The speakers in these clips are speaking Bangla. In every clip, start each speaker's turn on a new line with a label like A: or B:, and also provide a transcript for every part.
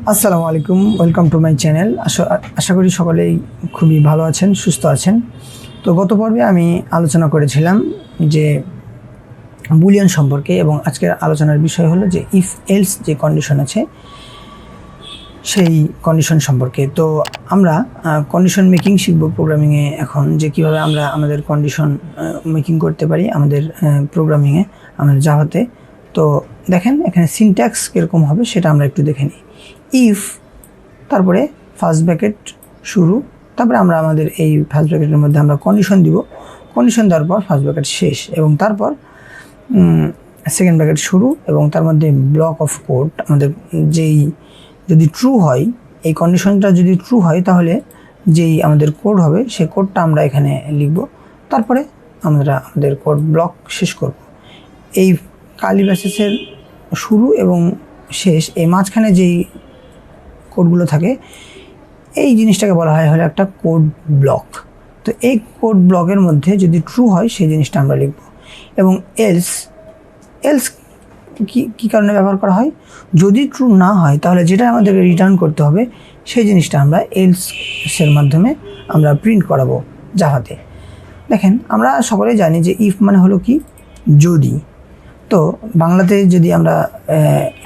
A: আসসালামু আলাইকুম, ওয়েলকাম টু মাই চ্যানেল। আশা করি সকলেই খুবই ভালো আছেন, সুস্থ আছেন। তো গত পর্বে আমি আলোচনা করেছিলাম যে বুলিয়ান সম্পর্কে, এবং আজকের আলোচনার বিষয় হলো যে ইফ এলস যে কন্ডিশন আছে সেই কন্ডিশন সম্পর্কে। তো আমরা কন্ডিশন মেকিং শিখব প্রোগ্রামিংয়ে এখন, যে কীভাবে আমরা আমাদের কন্ডিশন মেকিং করতে পারি আমাদের প্রোগ্রামিংয়ে, আমাদের জাভাতে। তো দেখেন এখানে সিনট্যাক্স কীরকম হবে সেটা আমরা একটু দেখে নিই। ইফ, তারপরে ফার্স্ট ব্র্যাকেট শুরু, তারপরে আমরা আমাদের এই ফার্স্ট ব্র্যাকেটের মধ্যে আমরা কন্ডিশন দিব, কন্ডিশন দেওয়ার পর ফার্স্ট ব্র্যাকেট শেষ, এবং তারপর সেকেন্ড ব্র্যাকেট শুরু, এবং তার মধ্যে ব্লক অফ কোড আমাদের যেই যদি ট্রু হয়, এই কন্ডিশনটা যদি ট্রু হয় তাহলে যেই আমাদের কোড হবে সেই কোডটা আমরা এখানে লিখব। তারপরে আমরা আমাদের কোড ব্লক শেষ করব। এই কার্লি ব্র্যাকেটের শুরু এবং শেষ, এই মাঝখানে যেই কোডগুলো থাকে এই জিনিসটাকে বলা হয় হলো একটা কোড ব্লক। তো এই কোড ব্লকের মধ্যে যদি ট্রু হয় সেই জিনিসটা আমরা লিখব। এবং এলস কী কারণে ব্যবহার করা হয়, যদি ট্রু না হয় তাহলে যেটা আমাদেরকে রিটার্ন করতে হবে সেই জিনিসটা আমরা এলসের মাধ্যমে আমরা প্রিন্ট করাবো জাভাতে। দেখেন আমরা সকলেই জানি যে ইফ মানে হলো কি, যদি। তো বাংলাতে যদি আমরা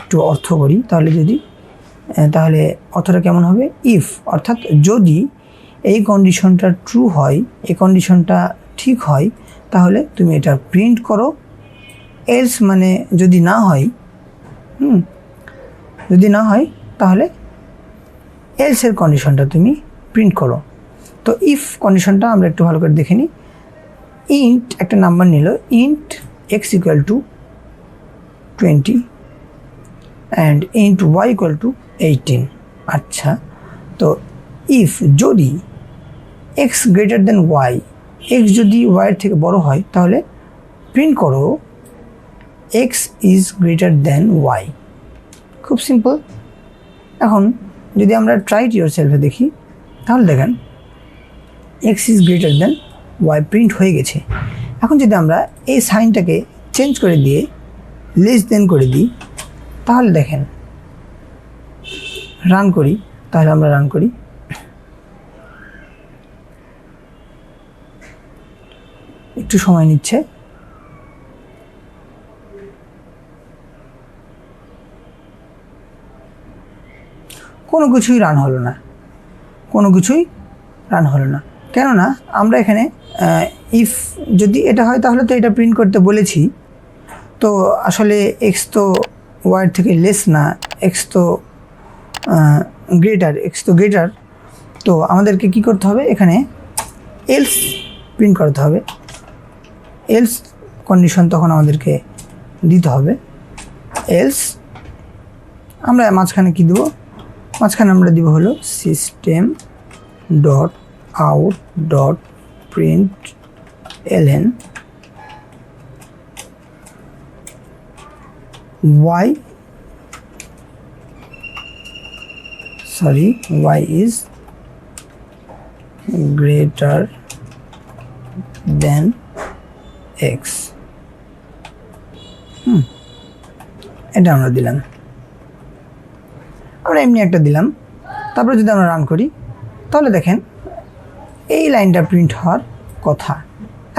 A: একটু অর্থ করি তাহলে অর্থটা কেমন হবে, ইফ অর্থাৎ যদি এই কন্ডিশনটা ট্রু হয়, এই কন্ডিশনটা ঠিক হয়, তাহলে তুমি এটা প্রিন্ট করো। এলস মানে যদি না হয়, যদি না হয় তাহলে এলসের কন্ডিশনটা তুমি প্রিন্ট করো। তো ইফ কন্ডিশনটা আমরা একটু ভালো করে দেখে নিই। ইন্ট একটা নাম্বার নিল, int x equal to 20 and int y equal to 18। আচ্ছা, তো ইফ যদি x greater than y, x যদি ওয়াইয়ের থেকে বড় হয় তাহলে প্রিন্ট করো x is greater than y. খুব সিম্পল। এখন যদি আমরা ট্রাই ইট ইয়োরসেলফে দেখি তাহলে দেখেন x is greater than y print হয়ে গেছে। এখন যদি আমরা এই সাইনটাকে চেঞ্জ করে দিয়ে লেস দেন করে দিই তাহলে দেখেন রান করি, তাহলে আমরা রান করি, একটু সময় নিচ্ছে। কোনো কিছুই রান হলো না, কেননা আমরা এখানে ইফ যদি এটা হয় তাহলে তো এটা প্রিন্ট করতে বলেছি। তো আসলে এক্স তো ওয়াইয়ের থেকে লেস না, এক্স তো গ্রেটার। তো আমাদেরকে কি করতে হবে, এখানে এলস প্রিন্ট করতে হবে। এলস কন্ডিশন তখন আমাদেরকে দিতে হবে। এলস আমরা মাঝখানে কি দেব, মাঝখানে আমরা দিব হলো system dot out dot print ln y is greater than x। এটা আমরা দিলাম, আমরা এমনি একটা দিলাম। তারপরে যদি আমরা রান করি তাহলে দেখেন এই লাইনটা প্রিন্ট হওয়ার কথা।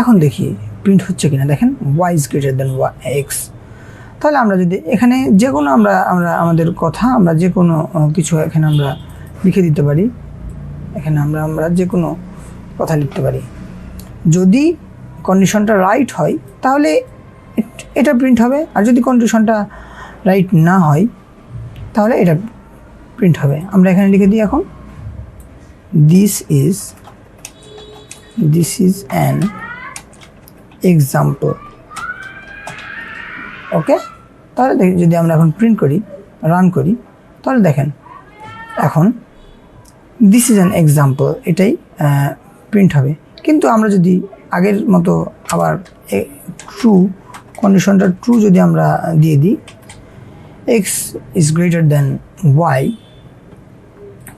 A: এখন দেখি প্রিন্ট হচ্ছে কিনা। দেখেন y is greater than x। তাহলে আমরা যদি এখানে যে কোনো আমরা আমাদের কথা আমরা যে কোনো কিছু এখানে আমরা লিখে দিতে পারি। এখানে আমরা যে কোনো কথা লিখতে পারি। যদি কন্ডিশনটা রাইট হয় তাহলে এটা প্রিন্ট হবে, আর যদি কন্ডিশনটা রাইট না হয় তাহলে এটা প্রিন্ট হবে। আমরা এখানে লিখে দিই এখন দিস ইজ অ্যান এক্সাম্পল। ওকে, তাহলে যদি আমরা এখন প্রিন্ট করি, রান করি, তাহলে দেখেন এখন দিস ইজ অ্যান এক্সাম্পল এটাই প্রিন্ট হবে। কিন্তু আমরা যদি আগের মতো আবার ট্রু কন্ডিশনটা ট্রু যদি আমরা দিয়ে দিই, x is greater than y,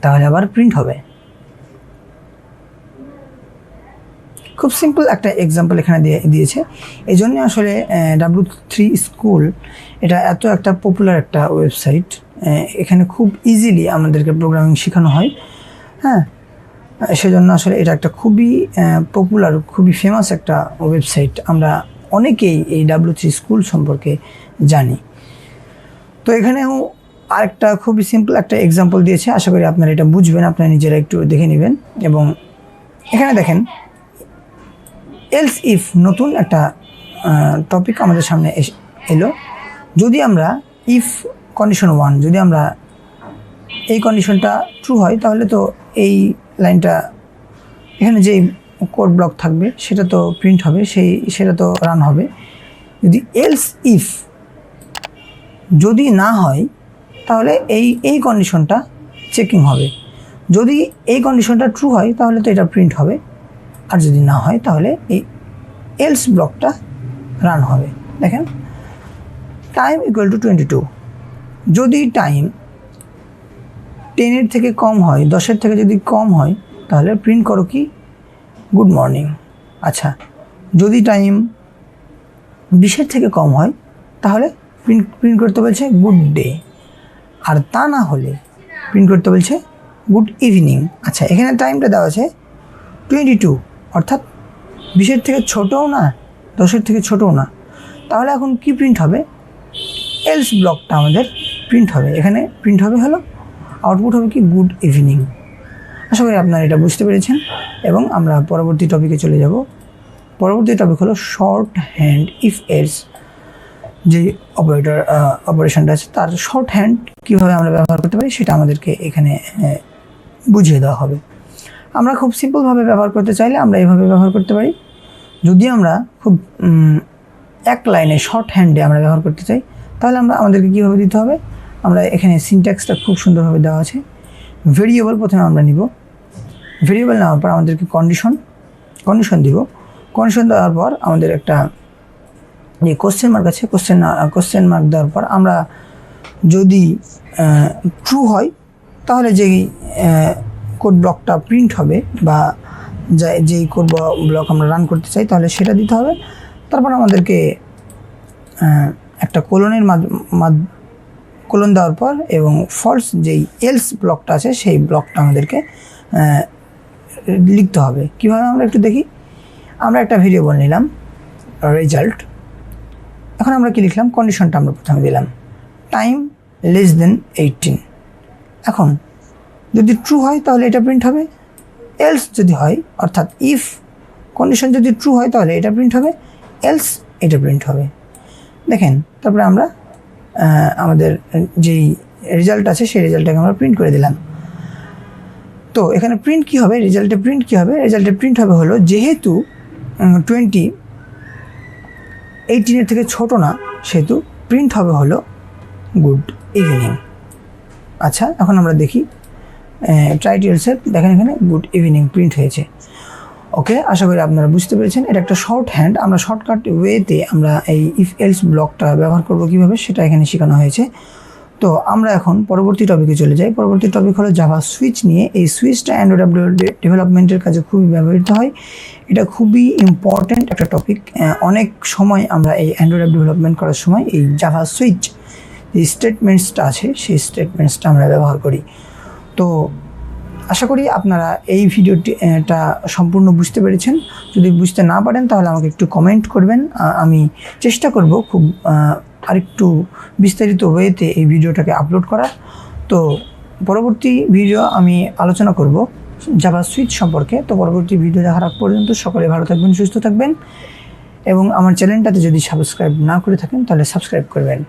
A: তাহলে আবার প্রিন্ট হবে। খুব সিম্পল একটা এক্সাম্পল এখানে দিয়েছে। এই জন্য আসলে W3 স্কুল এটা এত একটা পপুলার একটা ওয়েবসাইট, এখানে খুব ইজিলি আমাদেরকে প্রোগ্রামিং শেখানো হয়। হ্যাঁ, সেজন্য আসলে এটা একটা খুবই পপুলার, খুবই ফেমাস একটা ওয়েবসাইট। আমরা অনেকেই এই W3 স্কুল সম্পর্কে জানি। তো এখানেও আরেকটা খুবই সিম্পল একটা এক্সাম্পল দিয়েছে, আশা করি আপনারা এটা বুঝবেন, আপনারা নিজেরা একটু দেখে নেবেন। এবং এখানে দেখেন এলস ইফ নতুন একটা টপিক আমাদের সামনে এলো। যদি আমরা ইফ কন্ডিশন 1, যদি আমরা এই কন্ডিশনটা ট্রু হয় তাহলে তো এই লাইনটা এখানে যে কোড ব্লক থাকবে সেটা তো প্রিন্ট হবে, সেটা তো রান হবে। যদি এলস ইফ যদি না হয় তাহলে এই কন্ডিশনটা চেকিং হবে। যদি এই কন্ডিশনটা ট্রু হয় তাহলে তো এটা প্রিন্ট হবে, আর যদি না হয় তাহলে এই এলস ব্লকটা রান হবে। দেখেন টাইম ইকুয়াল টু 22, যদি টাইম 10-এর থেকে কম হয়, 10-এর থেকে যদি কম হয় তাহলে প্রিন্ট করো কি গুড মর্নিং। আচ্ছা, যদি টাইম 20-এর থেকে কম হয় তাহলে প্রিন্ট করতে বলছে গুড ডে, আর তা না হলে প্রিন্ট করতে বলছে গুড ইভিনিং। আচ্ছা, এখানে টাইমটা দেওয়া আছে 22, অর্থাৎ 20-এর থেকে ছোটও না, 10-এর থেকে ছোটও না। তাহলে এখন কি প্রিন্ট হবে? এলস ব্লকটা আমাদের প্রিন্ট হবে। এখানে প্রিন্ট হবে হলো আউটপুট হবে কি গুড ইভিনিং। আশা করি আপনারা এটা বুঝতে পেরেছেন। এবং আমরা পরবর্তী টপিকে চলে যাব। পরবর্তী টপিক হলো শর্ট হ্যান্ড ইফ এলস। যে অপারেশনটা আছে তার শর্ট হ্যান্ড কীভাবে আমরা ব্যবহার করতে পারি সেটা আমাদেরকে এখানে বুঝিয়ে দেওয়া হবে। আমরা খুব সিম্পলভাবে ব্যবহার করতে চাইলে আমরা এইভাবে ব্যবহার করতে পারি। যদি আমরা খুব এক লাইনে শর্ট হ্যান্ডে আমরা ব্যবহার করতে চাই তাহলে আমাদেরকে কীভাবে দিতে হবে? আমরা এখানে সিনট্যাক্সটা খুব সুন্দরভাবে দেওয়া আছে। ভেরিয়েবল প্রথমে আমরা নিব, ভেরিয়েবল নেওয়ার পর আমাদেরকে কন্ডিশন দিব। কন্ডিশন দেওয়ার পর আমাদের একটা যে কোশ্চেন মার্ক আছে, কোশ্চেন মার্ক দেওয়ার পর আমরা যদি ট্রু হয় তাহলে যেই কোড ব্লকটা প্রিন্ট হবে বা যেই কোড ব্লক আমরা রান করতে চাই তাহলে সেটা দিতে হবে। তারপর আমাদেরকে একটা কোলন দেওয়ার পর এবং ফলস যেই এলস ব্লকটা আছে সেই ব্লকটা আমাদেরকে লিখতে হবে। কীভাবে আমরা একটু দেখি। আমরা একটা ভেরিয়েবল নিলাম রেজাল্ট। এখন আমরা কি লিখলাম? কন্ডিশনটা আমরা প্রথমে দিলাম টাইম লেস দেন 18। এখন যদি ট্রু হয় তাহলে এটা প্রিন্ট হবে, এলস যদি হয় অর্থাৎ ইফ কন্ডিশন যদি ট্রু হয় তাহলে এটা প্রিন্ট হবে, এলস এটা প্রিন্ট হবে। দেখেন, তারপরে আমরা আমাদের যেই রেজাল্ট আছে সেই রেজাল্টটাকে আমরা প্রিন্ট করে দিলাম। তো এখানে প্রিন্ট কী হবে? রেজাল্টে প্রিন্ট কী হবে? রেজাল্টে প্রিন্ট হবে হলো যেহেতু 20 18-এর থেকে ছোট না সেহেতু প্রিন্ট হবে হলো গুড ইভিনিং। আচ্ছা, এখন আমরা দেখি ট্রাই টু ইয়োরসেলফ। দেখেন এখানে গুড ইভিনিং প্রিন্ট হয়েছে। ওকে, আশা করি আপনারা বুঝতে পেরেছেন। এটা একটা শর্ট হ্যান্ড, আমরা শর্টকাট ওয়েতে আমরা এই ইফ এলস ব্লকটা ব্যবহার করব কীভাবে সেটা এখানে শেখানো হয়েছে। তো আমরা এখন পরবর্তী টপিকে চলে যাই। পরবর্তী টপিক হলো জাভা সুইচ নিয়ে। এই সুইচটা অ্যান্ড্রয়েড ডেভেলপমেন্টের কাজে খুবই ব্যবহৃত হয়। এটা খুবই ইম্পর্ট্যান্ট একটা টপিক। অনেক সময় আমরা এই অ্যান্ড্রয়েড ডেভেলপমেন্ট করার সময় এই জাভা সুইচ যে স্টেটমেন্টসটা আছে সেই স্টেটমেন্টসটা আমরা ব্যবহার করি। তো আশা করি আপনারা এই ভিডিওটা সম্পূর্ণ বুঝতে পেরেছেন। যদি বুঝতে না পারেন তাহলে আমাকে একটু কমেন্ট করবেন, আমি চেষ্টা করব খুব আরেকটু বিস্তারিত ওয়েতে এই ভিডিওটাকে আপলোড করার। তো পরবর্তী ভিডিও আমি আলোচনা করব জাভা সুইচ সম্পর্কে। তো পরবর্তী ভিডিও দেখার আগ পর্যন্ত সকলে ভালো থাকবেন, সুস্থ থাকবেন এবং আমার চ্যানেলটাতে যদি সাবস্ক্রাইব না করে থাকেন তাহলে সাবস্ক্রাইব করবেন।